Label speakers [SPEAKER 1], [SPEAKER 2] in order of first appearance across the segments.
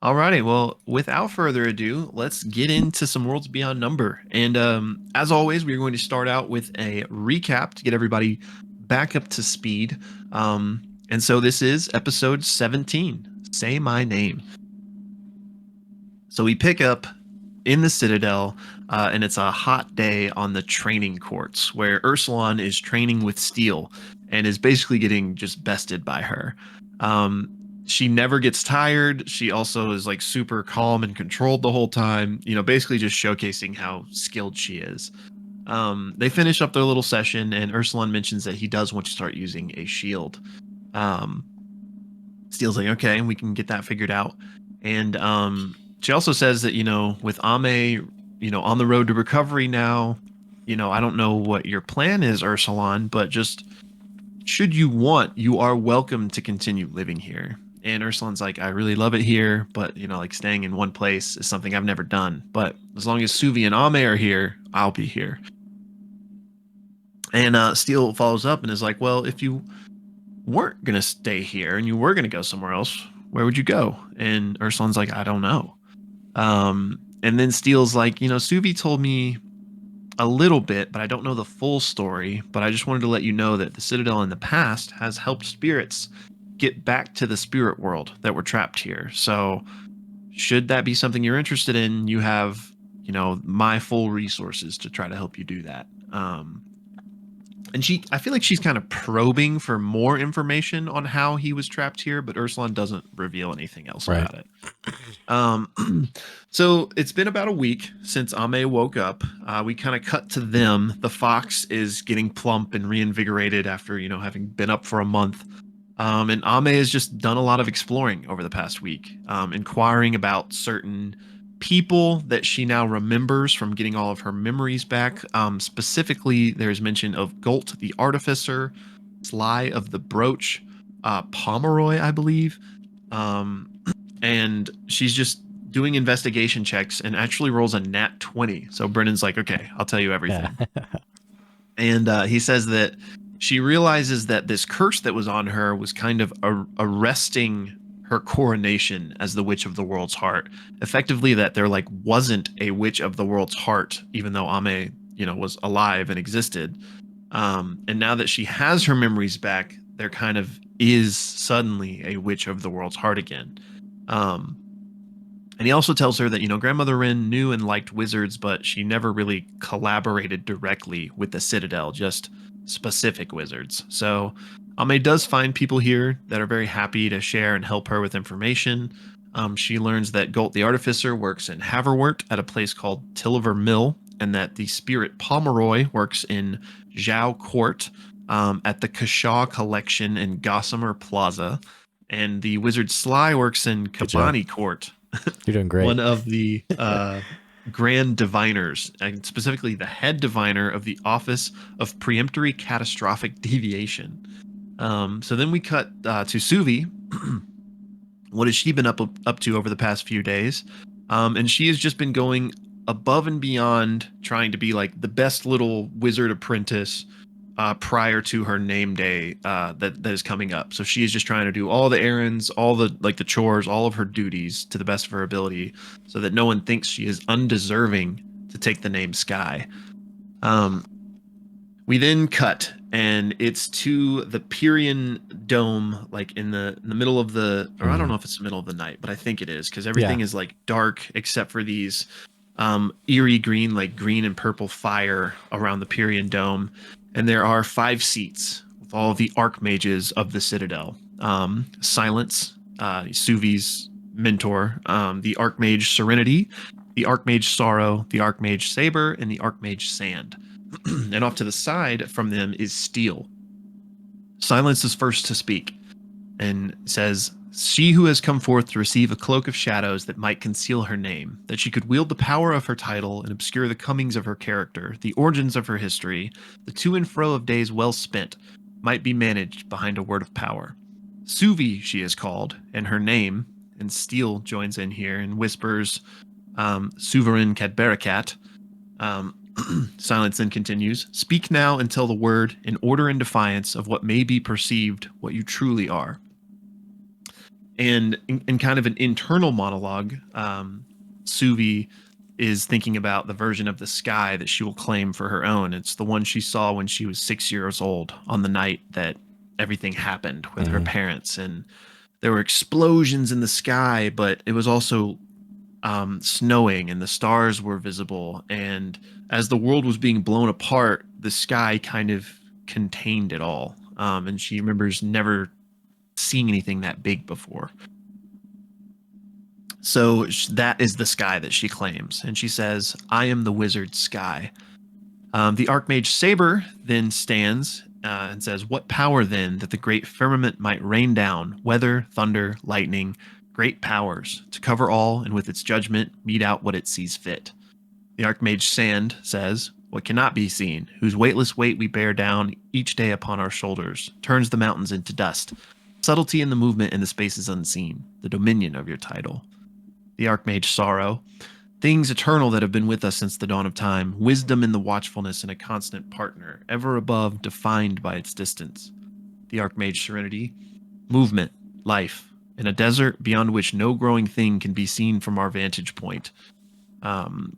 [SPEAKER 1] Alrighty, well, without further ado, let's get into some Worlds Beyond Number. And as always, we're going to start out with a recap to get everybody back up to speed. And so this is episode 17, Say My Name. So we pick up in the Citadel, and it's a hot day on the training courts where Ursulon is training with Steel and is basically getting just bested by her. She never gets tired. She also is like super calm and controlled the whole time, basically just showcasing how skilled she is. They finish up their little session, and Ursulon mentions that he does want to start using a shield. Um, Steel's like, okay, we can get that figured out. And she also says that, with Ame, on the road to recovery now, I don't know what your plan is, Ursulon, but just should you want, you are welcome to continue living here. And Ursulon's like, I really love it here, but, like staying in one place is something I've never done. But as long as Suvi and Ame are here, I'll be here. And Steel follows up and is like, well, if you weren't going to stay here and you were going to go somewhere else, where would you go? And Ursulon's like, I don't know. And then Steel's like, Suvi told me a little bit, but I don't know the full story. But I just wanted to let you know that the Citadel in the past has helped spirits get back to the spirit world that were trapped here. So should that be something you're interested in, you have, my full resources to try to help you do that. And I feel like she's kind of probing for more information on how he was trapped here, but Ursulon doesn't reveal anything else about it. So it's been about a week since Ame woke up. We kind of cut to them. The fox is getting plump and reinvigorated after, having been up for a month. And Ame has just done a lot of exploring over the past week, inquiring about certain people that she now remembers from getting all of her memories back. Specifically, there's mention of Golt the Artificer, Sly of the Brooch, Pomeroy, I believe. And she's just doing investigation checks and actually rolls a nat 20. So Brennan's like, okay, I'll tell you everything. And he says that she realizes that this curse that was on her was kind of arresting her coronation as the Witch of the World's Heart. Effectively, that there wasn't a Witch of the World's Heart, even though Ame, was alive and existed. And now that she has her memories back, there kind of is suddenly a Witch of the World's Heart again. And he also tells her that, Grandmother Wren knew and liked wizards, but she never really collaborated directly with the Citadel, just specific wizards. So Ame does find people here that are very happy to share and help her with information. She learns that Golt the Artificer works in Haverwort at a place called Tilliver Mill, and that the spirit Pomeroy works in Zhao Court at the Kashaw Collection in Gossamer Plaza, and the wizard Sly works in Kabani Court.
[SPEAKER 2] You're doing great.
[SPEAKER 1] One of the grand diviners, and specifically the head diviner of the Office of Preemptory Catastrophic Deviation. So then we cut to Suvi. What has she been up to over the past few days? And she has just been going above and beyond, trying to be like the best little wizard apprentice prior to her name day that is coming up. So she is just trying to do all the errands, all the the chores, all of her duties to the best of her ability, so that no one thinks she is undeserving to take the name Sky. We then cut, and it's to the Pyrian Dome, in the middle of the, or I don't know if it's the middle of the night, but I think it is, because everything is dark except for these eerie green, green and purple fire around the Pyrian Dome. And there are 5 seats with all of the archmages of the Citadel. Silence, Suvi's mentor, the Archmage Serenity, the Archmage Sorrow, the Archmage Saber, and the Archmage Sand. And off to the side from them is Steel. Silence is first to speak and says, she who has come forth to receive a cloak of shadows that might conceal her name, that she could wield the power of her title and obscure the comings of her character, the origins of her history, the to and fro of days well spent, might be managed behind a word of power. Suvi she is called, and her name, and Steel joins in here and whispers, Sovereign Cadbaracat. Silence then continues, speak now and tell the word in order and defiance of what may be perceived what you truly are. And in kind of an internal monologue, Suvi is thinking about the version of the sky that she will claim for her own. It's the one she saw when she was 6 years old on the night that everything happened with her parents. And there were explosions in the sky, but it was also snowing and the stars were visible. And as the world was being blown apart, the sky kind of contained it all. And she remembers never seeing anything that big before. So that is the sky that she claims. And she says, I am the wizard sky. The Archmage Saber then stands and says, what power then that the great firmament might rain down, weather, thunder, lightning, great powers, to cover all and with its judgment mete out what it sees fit. The Archmage Sand says, what cannot be seen, whose weightless weight we bear down each day upon our shoulders, turns the mountains into dust. Subtlety in the movement and the spaces unseen, the dominion of your title. The Archmage Sorrow, things eternal that have been with us since the dawn of time, wisdom in the watchfulness and a constant partner, ever above, defined by its distance. The Archmage Serenity, movement, life, in a desert beyond which no growing thing can be seen from our vantage point.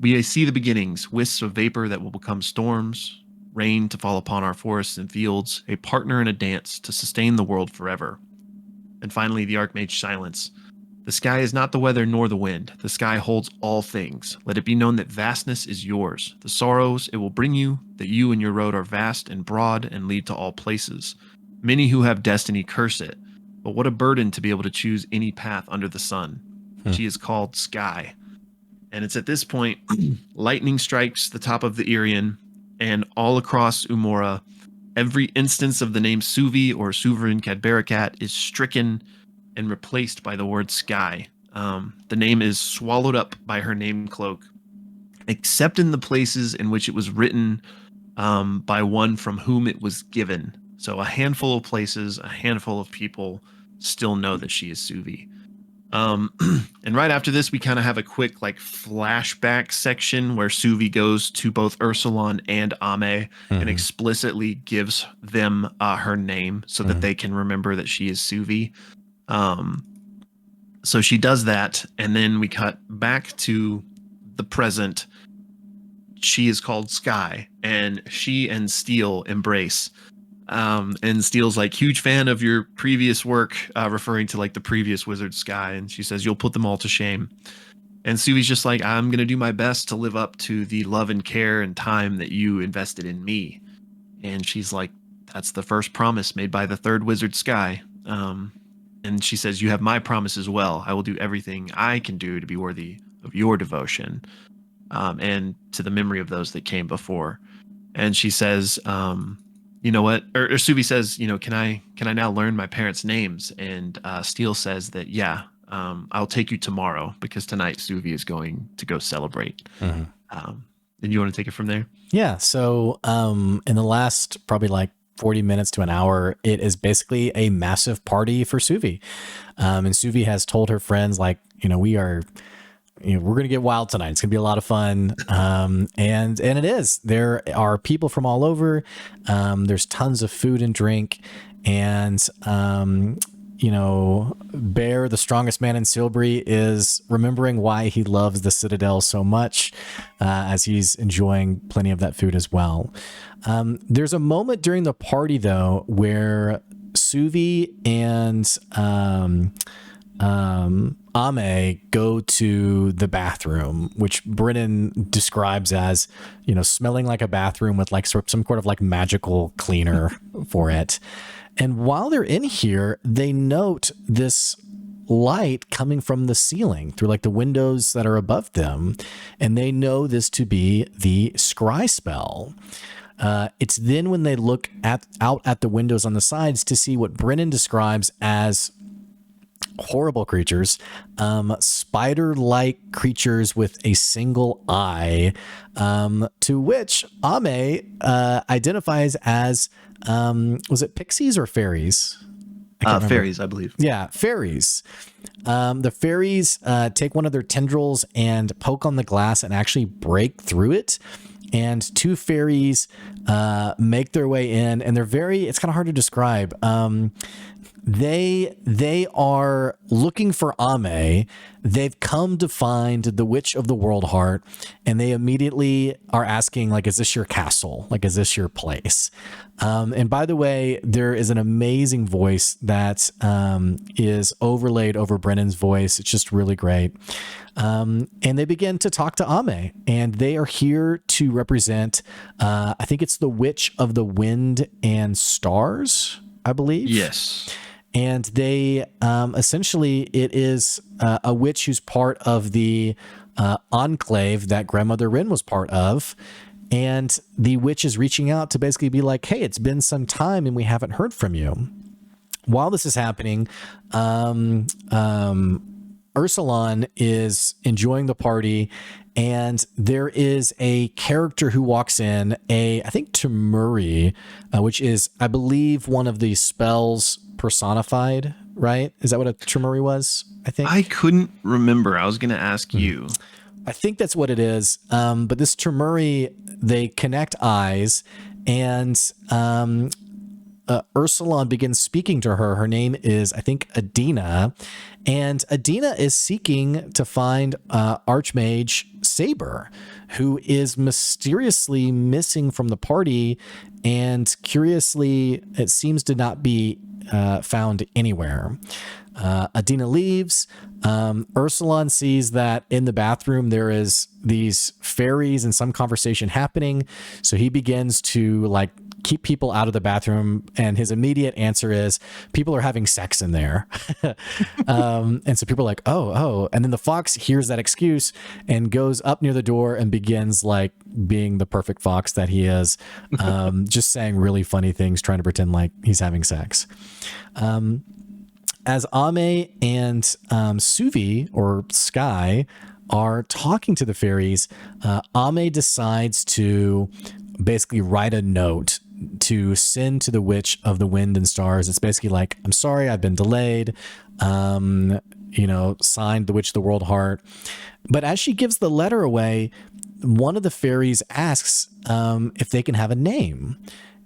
[SPEAKER 1] We see the beginnings, wisps of vapor that will become storms, rain to fall upon our forests and fields, a partner in a dance to sustain the world forever. And finally, the Archmage Silence. The sky is not the weather nor the wind. The sky holds all things. Let it be known that vastness is yours. The sorrows it will bring you, that you and your road are vast and broad and lead to all places. Many who have destiny curse it. But what a burden to be able to choose any path under the sun. She is called Sky. And it's at this point, lightning strikes the top of the Irian, and all across Umora, every instance of the name Suvi or Sovereign Cadbarakat is stricken and replaced by the word sky. The name is swallowed up by her name cloak, except in the places in which it was written by one from whom it was given. So a handful of places, a handful of people still know that she is Suvi. And right after this, we kind of have a quick like flashback section where Suvi goes to both Ursulon and Ame and explicitly gives them her name so that they can remember that she is Suvi. So she does that, and then we cut back to the present. She is called Sky, and she and Steel embrace. And Steele's like, huge fan of your previous work, referring to like the previous Wizard Sky. And she says, you'll put them all to shame. And Suvi's just like, I'm going to do my best to live up to the love and care and time that you invested in me. And she's like, that's the first promise made by the third Wizard Sky. And she says, you have my promise as well. I will do everything I can do to be worthy of your devotion, and to the memory of those that came before. And she says, you know what? Or Suvi says, you know, can I now learn my parents' names? And Steele says that, yeah, I'll take you tomorrow because tonight Suvi is going to go celebrate. And you want to take it from there?
[SPEAKER 2] Yeah. So in the last probably like 40 minutes to an hour, it is basically a massive party for Suvi. And Suvi has told her friends, like, you know, we're going to get wild tonight. It's going to be a lot of fun. And it is. There are people from all over. There's tons of food and drink. And, you know, Bear, the strongest man in Silbury, is remembering why he loves the Citadel so much, as he's enjoying plenty of that food as well. There's a moment during the party, though, where Suvi and Ame go to the bathroom, which Brennan describes as, you know, smelling like a bathroom with like some sort of like magical cleaner for it. And while they're in here, they note this light coming from the ceiling through like the windows that are above them. And they know this to be the scry spell. It's then when they look out at the windows on the sides to see what Brennan describes as horrible creatures, spider-like creatures with a single eye, to which Ame identifies as, was it pixies or fairies?
[SPEAKER 1] Fairies, I believe.
[SPEAKER 2] Yeah, fairies. The fairies take one of their tendrils and poke on the glass and actually break through it. And two fairies make their way in, and they're it's kind of hard to describe. They are looking for Ame. They've come to find the Witch of the World Heart, and they immediately are asking, like, is this your castle? Like, is this your place? And by the way, there is an amazing voice that is overlaid over Brennan's voice. It's just really great. And they begin to talk to Ame, and they are here to represent, I think it's the Witch of the Wind and Stars, I believe.
[SPEAKER 1] Yes.
[SPEAKER 2] And they essentially, it is a witch who's part of the enclave that Grandmother Rin was part of. And the witch is reaching out to basically be like, hey, it's been some time and we haven't heard from you. While this is happening, Ursulon is enjoying the party, and there is a character who walks in, I think Temuri, which is, I believe, one of the spells personified, right? Is that what a Temuri was? I think.
[SPEAKER 1] I couldn't remember. I was going to ask you.
[SPEAKER 2] I think that's what it is. But this Temuri, they connect eyes, and Ursulon begins speaking to her. Her name is, I think, Adina. And Adina is seeking to find Archmage Saber, who is mysteriously missing from the party. And curiously, it seems to not be found anywhere. Adina leaves. Ursulon sees that in the bathroom there is these fairies and some conversation happening. So he begins to like keep people out of the bathroom, and his immediate answer is people are having sex in there. And so people are like, oh, and then the fox hears that excuse and goes up near the door and begins like being the perfect fox that he is, just saying really funny things, trying to pretend like he's having sex. As Ame and Suvi, or Sky, are talking to the fairies, Ame decides to basically write a note to send to the Witch of the Wind and Stars. It's basically like, I'm sorry, I've been delayed. Signed, the Witch of the World Heart. But as she gives the letter away, one of the fairies asks if they can have a name.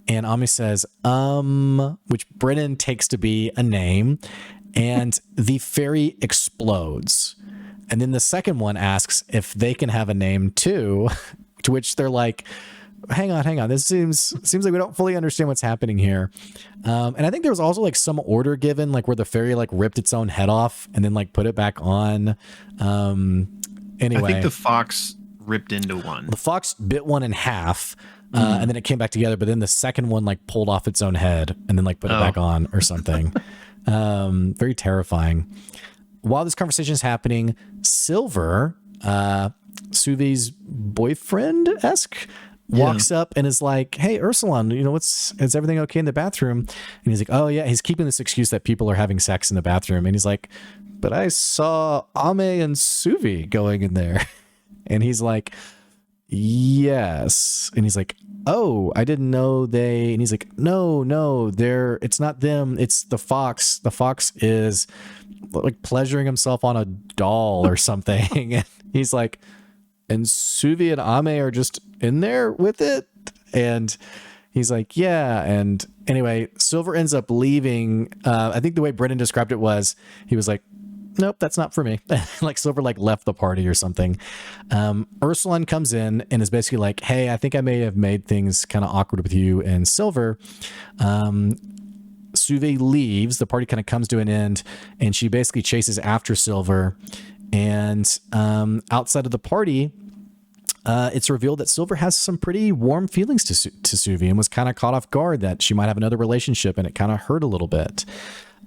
[SPEAKER 2] And Ame says, which Brennan takes to be a name, and the fairy explodes. And then the second one asks if they can have a name too, to which they're like, hang on. This seems like we don't fully understand what's happening here. And I think there was also like some order given, like where the fairy like ripped its own head off and then like put it back on. Anyway,
[SPEAKER 1] I think the fox ripped into one.
[SPEAKER 2] The fox bit one in half. And then it came back together, but then the second one like pulled off its own head and then like put it back on or something. Very terrifying. While this conversation is happening, Silver, Suvi's boyfriend-esque, walks up and is like, hey, Ursulon, is everything okay in the bathroom? And he's like, oh yeah, he's keeping this excuse that people are having sex in the bathroom. And he's like, but I saw Ame and Suvi going in there. And he's like, yes. And he's like, oh, I didn't know they. And he's like, no, it's not them. It's the fox. The fox is like pleasuring himself on a doll or something. And he's like, and Suvi and Ame are just in there with it. And he's like, yeah. And anyway, Silver ends up leaving. I think the way Brennan described it was, he was like, nope, that's not for me. Like Silver like left the party or something. Ursulon comes in and is basically like, hey, I think I may have made things kind of awkward with you and Silver. Suvi leaves. The party kind of comes to an end, and she basically chases after Silver. And outside of the party, it's revealed that Silver has some pretty warm feelings to Suvi and was kind of caught off guard that she might have another relationship, and it kind of hurt a little bit.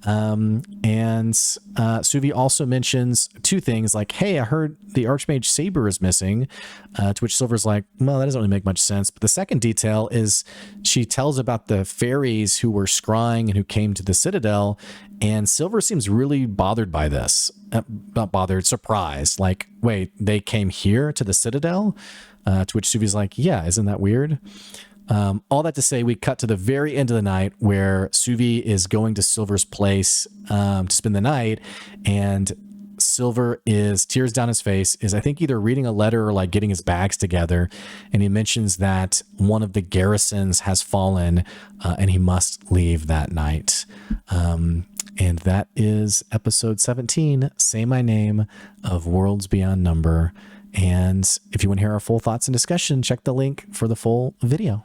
[SPEAKER 2] And Suvi also mentions two things like, hey, I heard the Archmage Saber is missing, to which Silver's like, well, that doesn't really make much sense. But the second detail is she tells about the fairies who were scrying and who came to the Citadel, and Silver seems really bothered by this. Not bothered, surprised. Like, wait, they came here to the Citadel? To which Suvi's like, yeah, isn't that weird? All that to say, we cut to the very end of the night where Suvi is going to Silver's place to spend the night, and Silver is tears down his face, is I think either reading a letter or like getting his bags together, and he mentions that one of the garrisons has fallen and he must leave that night. And that is episode 17, Say My Name, of Worlds Beyond Number. And if you want to hear our full thoughts and discussion, check the link for the full video.